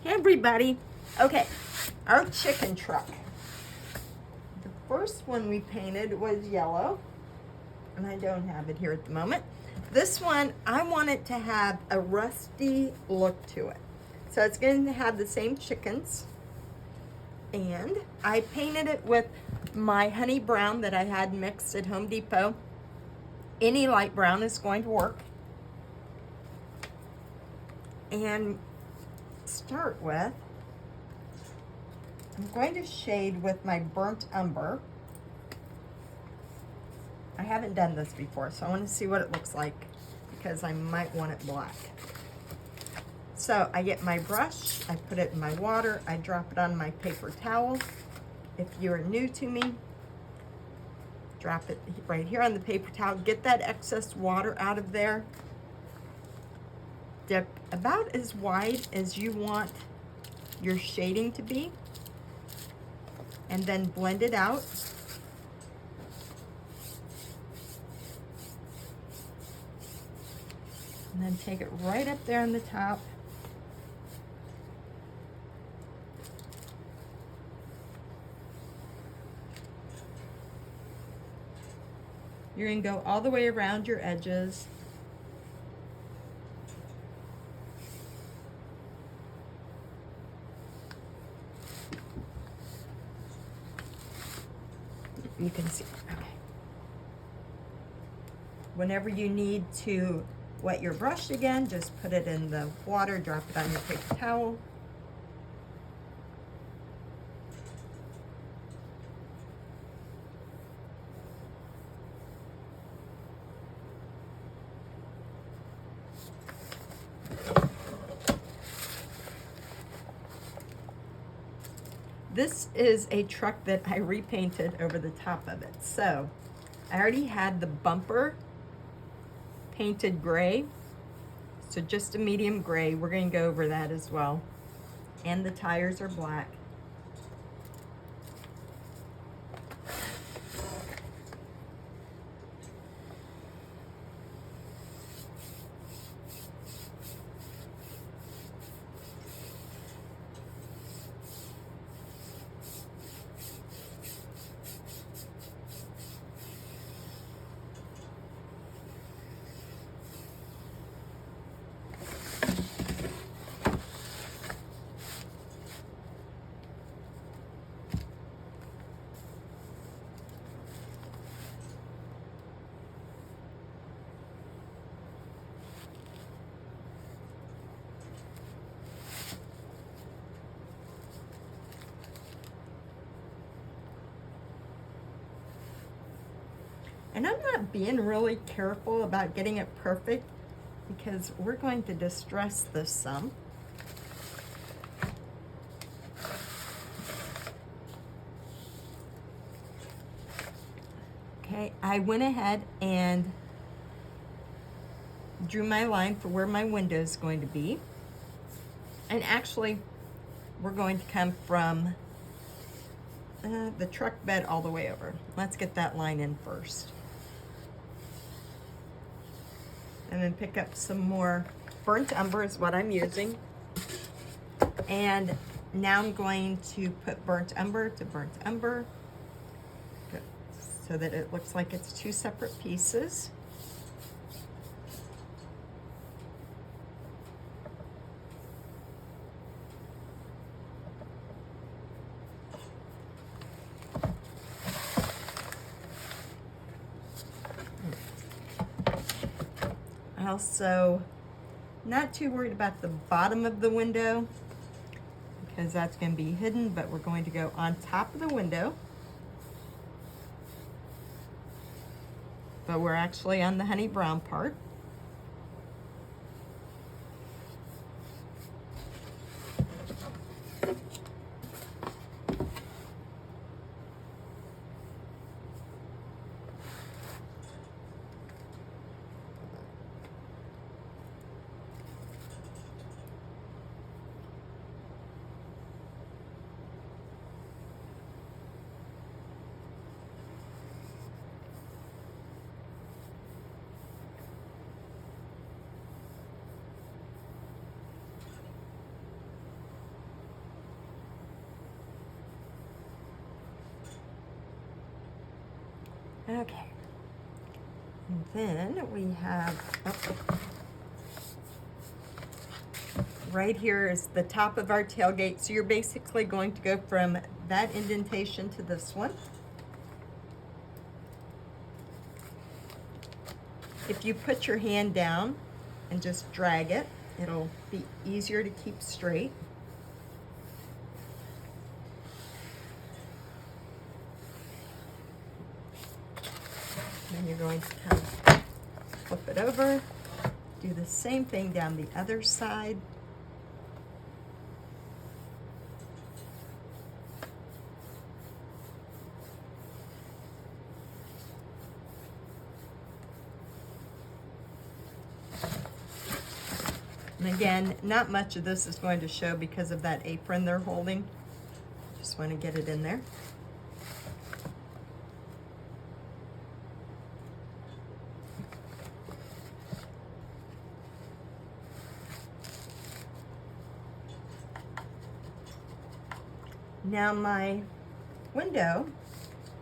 Hey everybody. Okay, our chicken truck. The first one we painted was yellow, and I don't have it here at the moment. This one, I want it to have a rusty look to it. So it's going to have the same chickens. And I painted it with my honey brown that I had mixed at Home Depot. Any light brown is going to work. And start with, I'm going to shade with my burnt umber. I haven't done this before, so I want to see what it looks like because I might want it black. So I get my brush, I put it in my water, I drop it on my paper towel. If you're new to me, drop it right here on the paper towel. Get that excess water out of there. Dip about as wide as you want your shading to be. And then blend it out. And then take it right up there on the top. You're going to go all the way around your edges. You can see. Okay. Whenever you need to wet your brush again, just put it in the water, drop it on your paper towel. This is a truck that I repainted over the top of it. So I already had the bumper painted gray. So just a medium gray. We're going to go over that as well. And the tires are black. And I'm not being really careful about getting it perfect because we're going to distress this some. Okay, I went ahead and drew my line for where my window is going to be. And actually, we're going to come from the truck bed all the way over. Let's get that line in first. And then pick up some more burnt umber is what I'm using. And now I'm going to put burnt umber to burnt umber so that it looks like it's two separate pieces. Also, not too worried about the bottom of the window because that's going to be hidden, but we're going to go on top of the window. But we're actually on the honey brown part. Okay. And then we have, right here is the top of our tailgate. So you're basically going to go from that indentation to this one. If you put your hand down and just drag it, it'll be easier to keep straight. Then you're going to kind of flip it over, do the same thing down the other side. And again, not much of this is going to show because of that apron they're holding. Just want to get it in there. Now my window,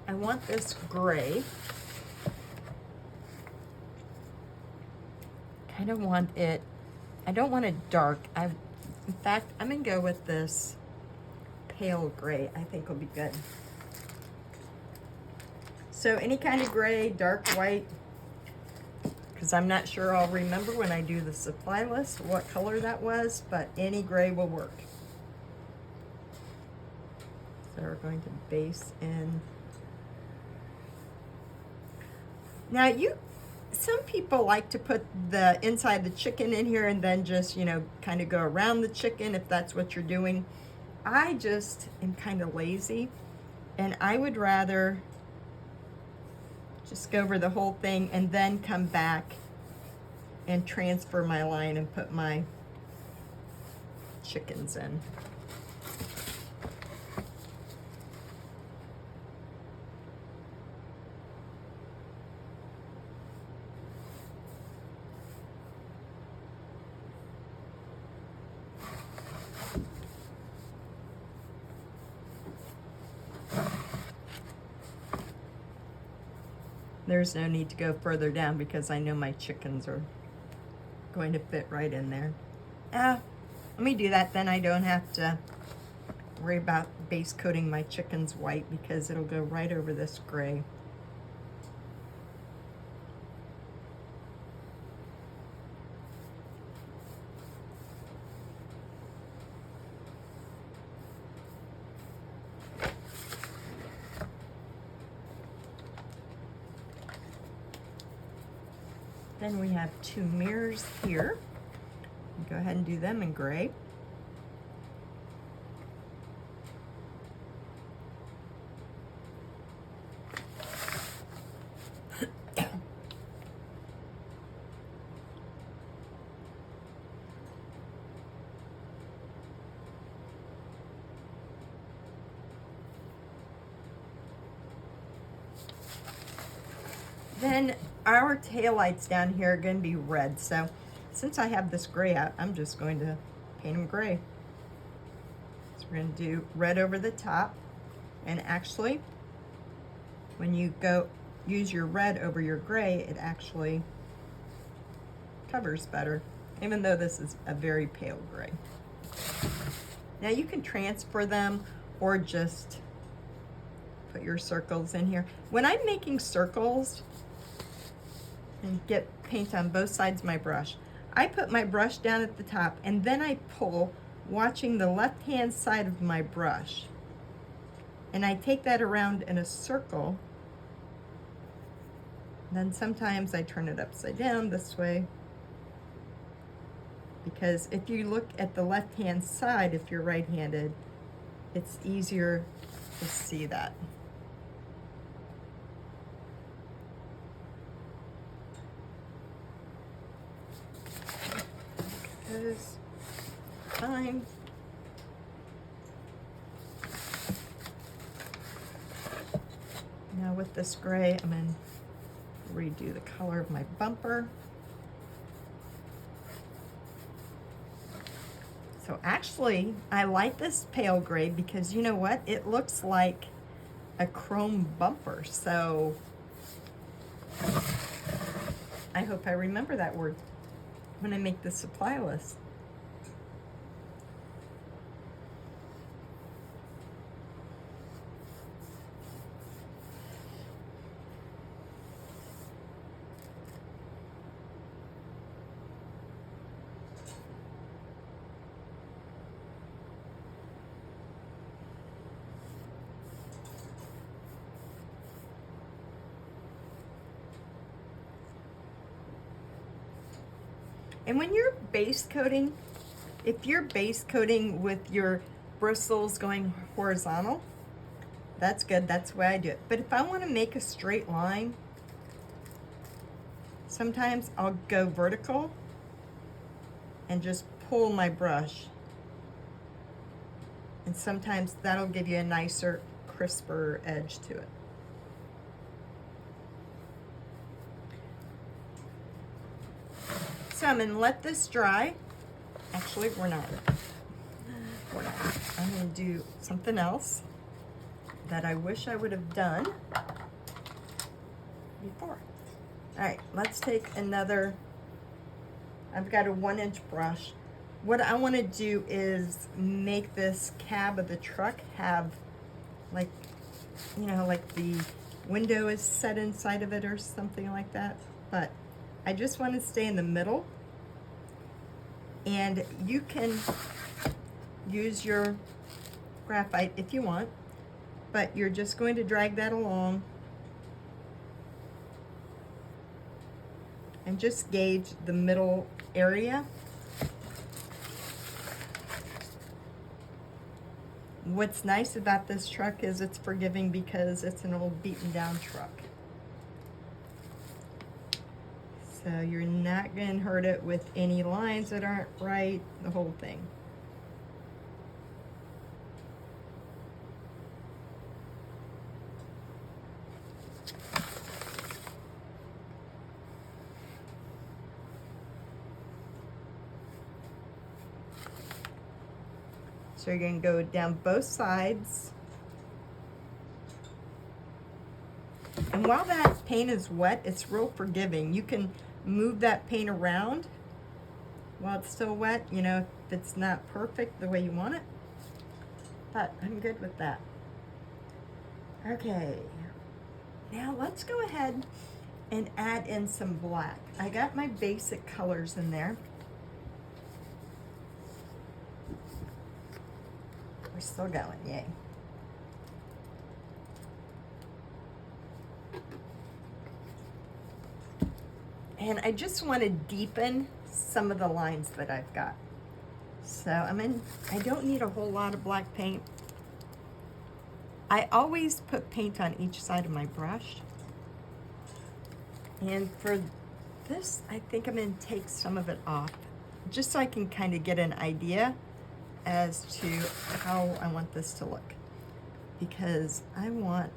I want this gray. Kind of want it, I don't want it dark. In fact, I'm gonna go with this pale gray. I think will be good. So any kind of gray, dark white, because I'm not sure I'll remember when I do the supply list what color that was, but any gray will work. So we're going to base in. Now some people like to put the inside the chicken in here and then just, kind of go around the chicken if that's what you're doing. I just am kind of lazy, and I would rather just go over the whole thing and then come back and transfer my line and put my chickens in. There's no need to go further down because I know my chickens are going to fit right in there. Let me do that, then I don't have to worry about base coating my chickens white because it'll go right over this gray. Then we have two mirrors here. Go ahead and do them in gray. Then our taillights down here are going to be red. So since I have this gray out, I'm just going to paint them gray. So we're going to do red over the top. And actually, when you go use your red over your gray, it actually covers better, even though this is a very pale gray. Now you can transfer them or just put your circles in here. When I'm making circles, and get paint on both sides of my brush, I put my brush down at the top and then I pull, watching the left hand side of my brush, and I take that around in a circle. Then sometimes I turn it upside down this way, because if you look at the left hand side, if you're right-handed, it's easier to see that. Time. Now with this gray, I'm going to redo the color of my bumper. So actually, I like this pale gray because you know what? It looks like a chrome bumper. So I hope I remember that word when I make the supply list. And when you're base coating, if you're base coating with your bristles going horizontal, that's good. That's the way I do it. But if I want to make a straight line, sometimes I'll go vertical and just pull my brush. And sometimes that'll give you a nicer, crisper edge to it. So I'm going to let this dry. Actually, we're not. I'm going to do something else that I wish I would have done before. All right, let's take another. I've got a 1-inch brush. What I want to do is make this cab of the truck have like, you know, like the window is set inside of it or something like that. But I just want to stay in the middle, and you can use your graphite if you want, but you're just going to drag that along and just gauge the middle area. What's nice about this truck is it's forgiving because it's an old beaten down truck. So you're not going to hurt it with any lines that aren't right, the whole thing. So you're going to go down both sides. And while that paint is wet, it's real forgiving. You can move that paint around while it's still wet, you know, if it's not perfect the way you want it. But I'm good with that. Okay, now let's go ahead and add in some black. I got my basic colors in there. We're still going, yay. And I just want to deepen some of the lines that I've got. So I don't need a whole lot of black paint. I always put paint on each side of my brush. And for this, I think I'm going to take some of it off, just so I can kind of get an idea as to how I want this to look. Because I'm going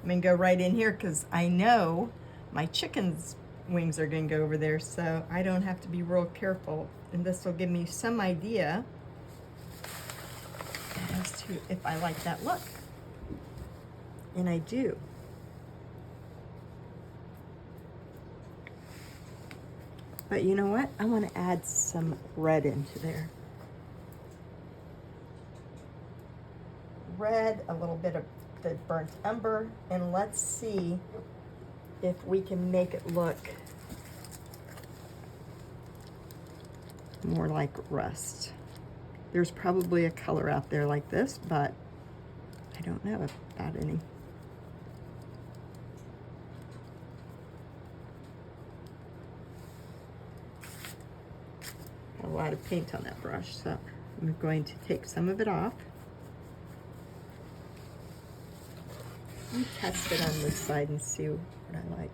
to go right in here because I know my chicken's wings are going to go over there, so I don't have to be real careful. And this will give me some idea as to if I like that look. And I do. But you know what? I want to add some red into there. Red, a little bit of the burnt umber, and let's see if we can make it look more like rust. There's probably a color out there like this, but I don't know about any. A lot of paint on that brush, so I'm going to take some of it off. Let me test it on this side and see what I like.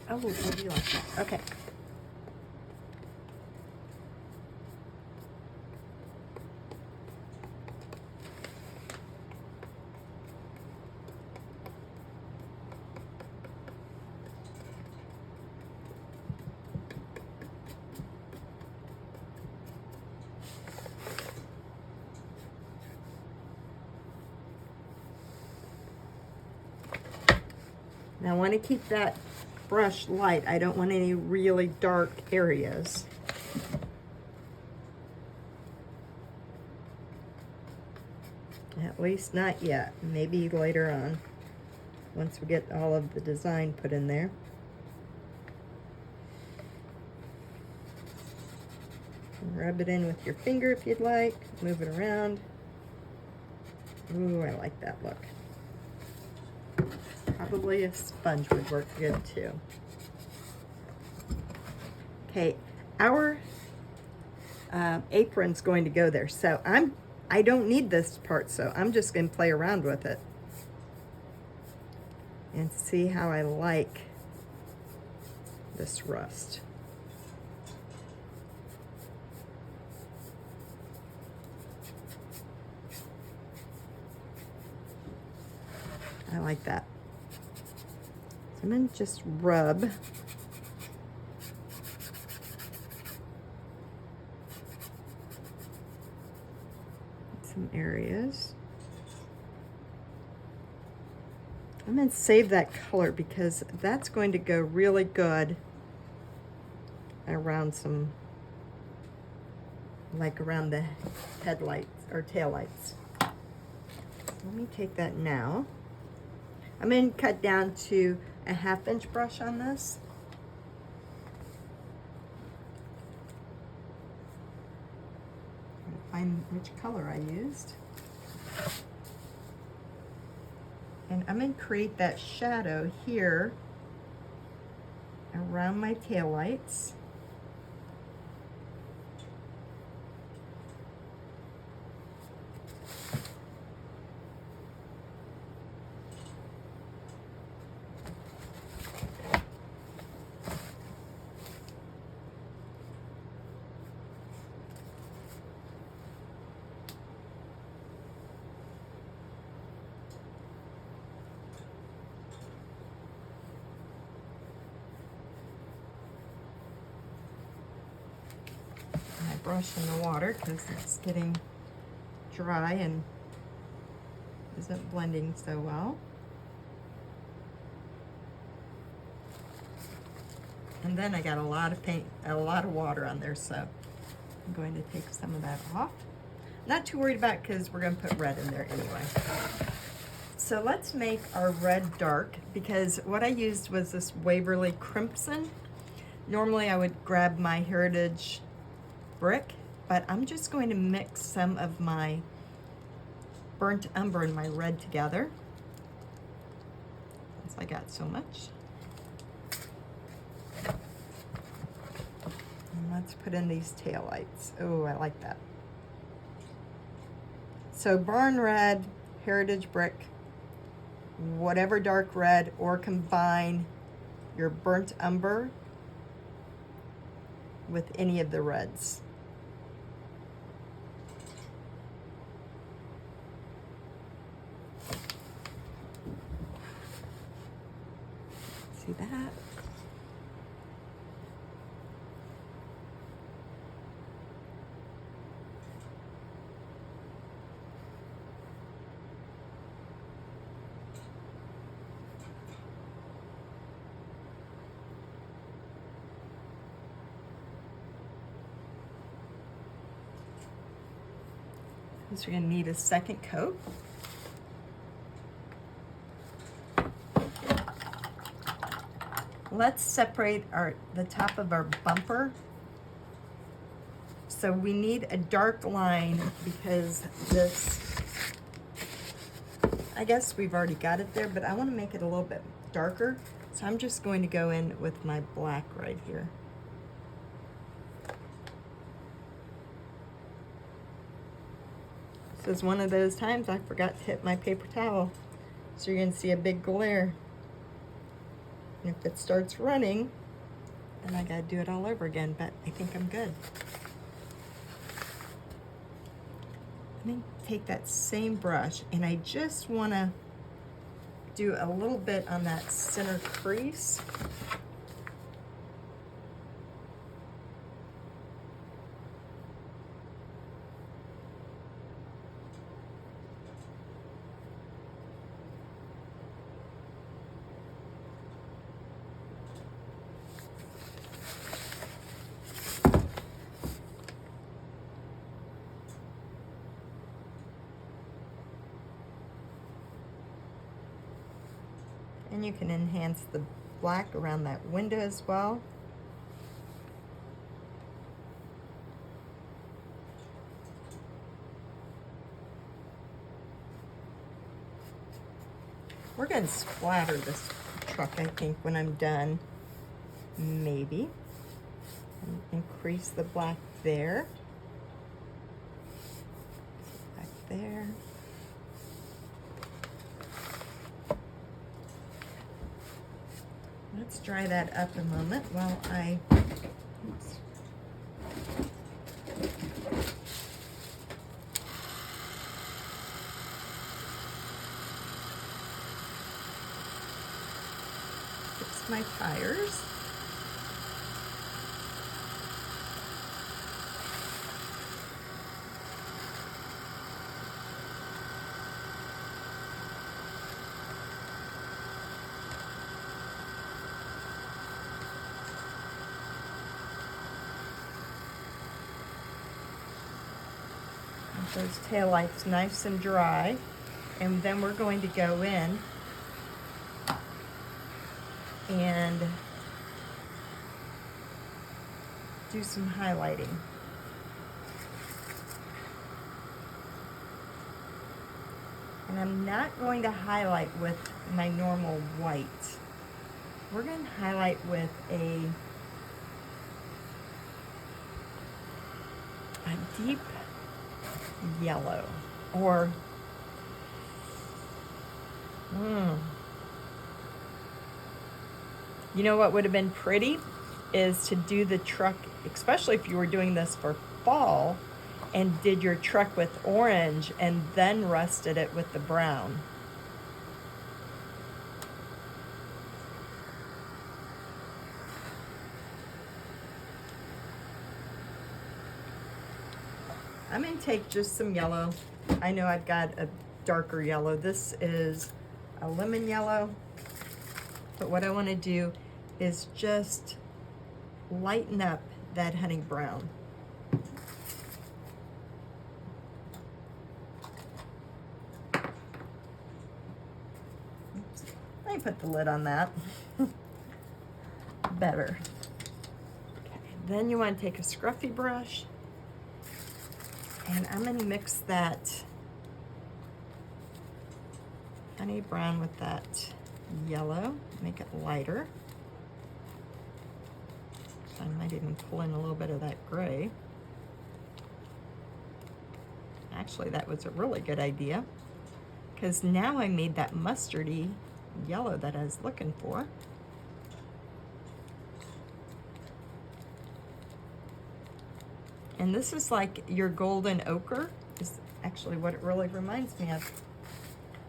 Oh, I do like that. Okay. Now I want to keep that brush light. I don't want any really dark areas. At least not yet. Maybe later on, once we get all of the design put in there. Rub it in with your finger if you'd like. Move it around. Ooh, I like that look. Probably a sponge would work good too. Okay, our apron's going to go there, so I don't need this part, so I'm just going to play around with it and see how I like this rust. I like that. So I'm going to just rub some areas. I'm going to save that color because that's going to go really good around some, like around the headlights or taillights. Let me take that now. I'm going to cut down to a 1/2 inch brush on this. Find which color I used. And I'm going to create that shadow here around my taillights. Brush in the water because it's getting dry and isn't blending so well. And then I got a lot of paint, a lot of water on there, so I'm going to take some of that off. Not too worried about it because we're going to put red in there anyway. So let's make our red dark, because what I used was this Waverly Crimson. Normally I would grab my Heritage brick, but I'm just going to mix some of my burnt umber and my red together, since I got so much. And let's put in these taillights. Oh, I like that. So barn red, Heritage brick, whatever dark red, or combine your burnt umber with any of the reds. See that? So we're going to need a second coat. Let's separate the top of our bumper. So we need a dark line because this, I guess we've already got it there, but I want to make it a little bit darker. So I'm just going to go in with my black right here. This is one of those times I forgot to hit my paper towel. So you're going to see a big glare. And if it starts running, then I got to do it all over again, but I think I'm good. Let me take that same brush, and I just want to do a little bit on that center crease. And you can enhance the black around that window as well. We're going to splatter this truck, I think, when I'm done. Maybe. And increase the black there. Back there. Let's dry that up a moment while I... Oops. Fix my tires. Those taillights nice and dry, and then we're going to go in and do some highlighting. And I'm not going to highlight with my normal white. We're going to highlight with a deep yellow, or you know what would have been pretty is to do the truck, especially if you were doing this for fall, and did your truck with orange and then rusted it with the brown. I'm going to take just some yellow. I know I've got a darker yellow. This is a lemon yellow. But what I want to do is just lighten up that honey brown. Oops. Let me put the lid on that. Better. Okay. Then you want to take a scruffy brush. And I'm going to mix that honey brown with that yellow, make it lighter. I might even pull in a little bit of that gray. Actually, that was a really good idea, because now I made that mustardy yellow that I was looking for. And this is like your golden ochre, is actually what it really reminds me of.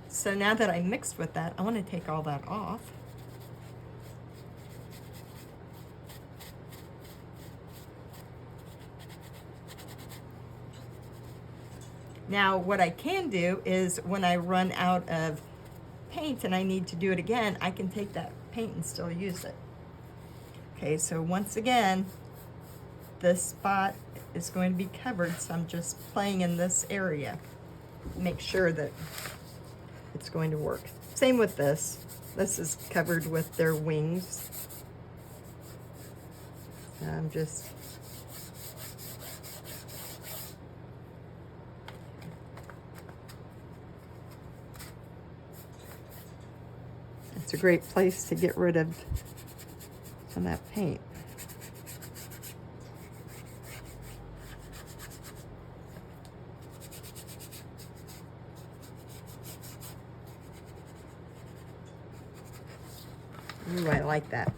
So now that I mixed with that, I want to take all that off. Now what I can do is when I run out of paint and I need to do it again, I can take that paint and still use it. Okay, so once again, this spot is going to be covered, so I'm just playing in this area. Make sure that it's going to work. Same with this. This is covered with their wings. I'm just it's a great place to get rid of some of that paint. Ooh, I like that.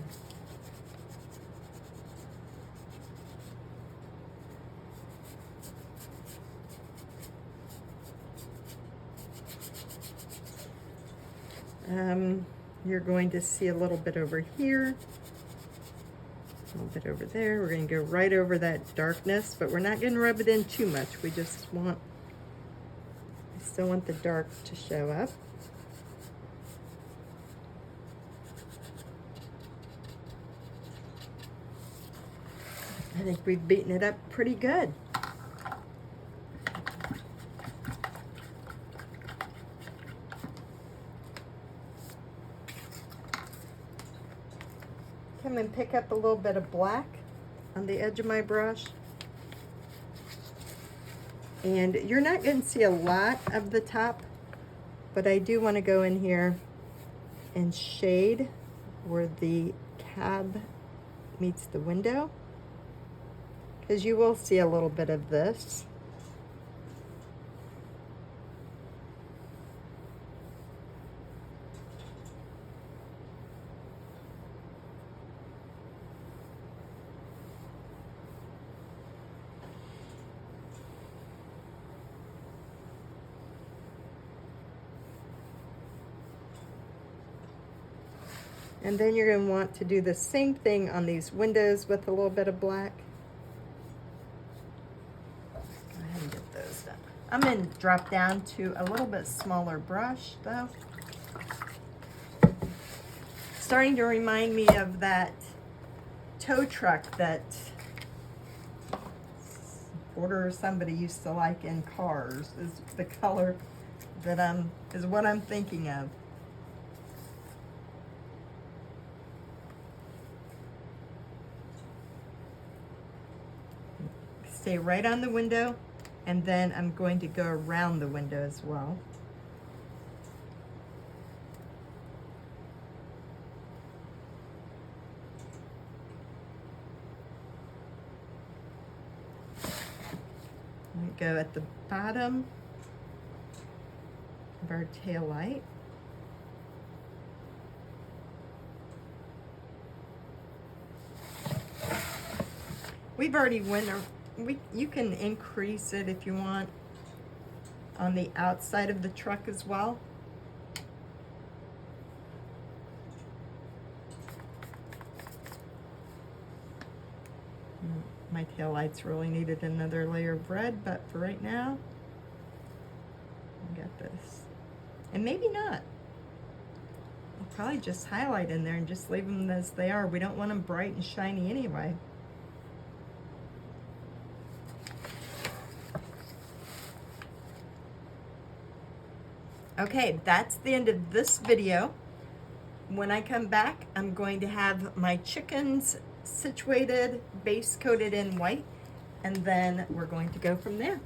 You're going to see a little bit over here, a little bit over there. We're going to go right over that darkness, but we're not going to rub it in too much. We just want, I still want the dark to show up. I think we've beaten it up pretty good. come and pick up a little bit of black on the edge of my brush. And you're not going to see a lot of the top, but I do want to go in here and shade where the cab meets the window, because you will see a little bit of this. And then you're going to want to do the same thing on these windows with a little bit of black. Go ahead and get those done. I'm going to drop down to a little bit smaller brush though. Starting to remind me of that tow truck that Porter or somebody used to like in cars. Is the color that is what I'm thinking of. Stay right on the window, and then I'm going to go around the window as well. We go at the bottom of our tail light. We've already went. You can increase it if you want on the outside of the truck as well. My tail lights really needed another layer of red, but for right now, I got this. And maybe not. I'll probably just highlight in there and just leave them as they are. We don't want them bright and shiny anyway. Okay, that's the end of this video. When I come back, I'm going to have my chickens situated, base coated in white, and then we're going to go from there.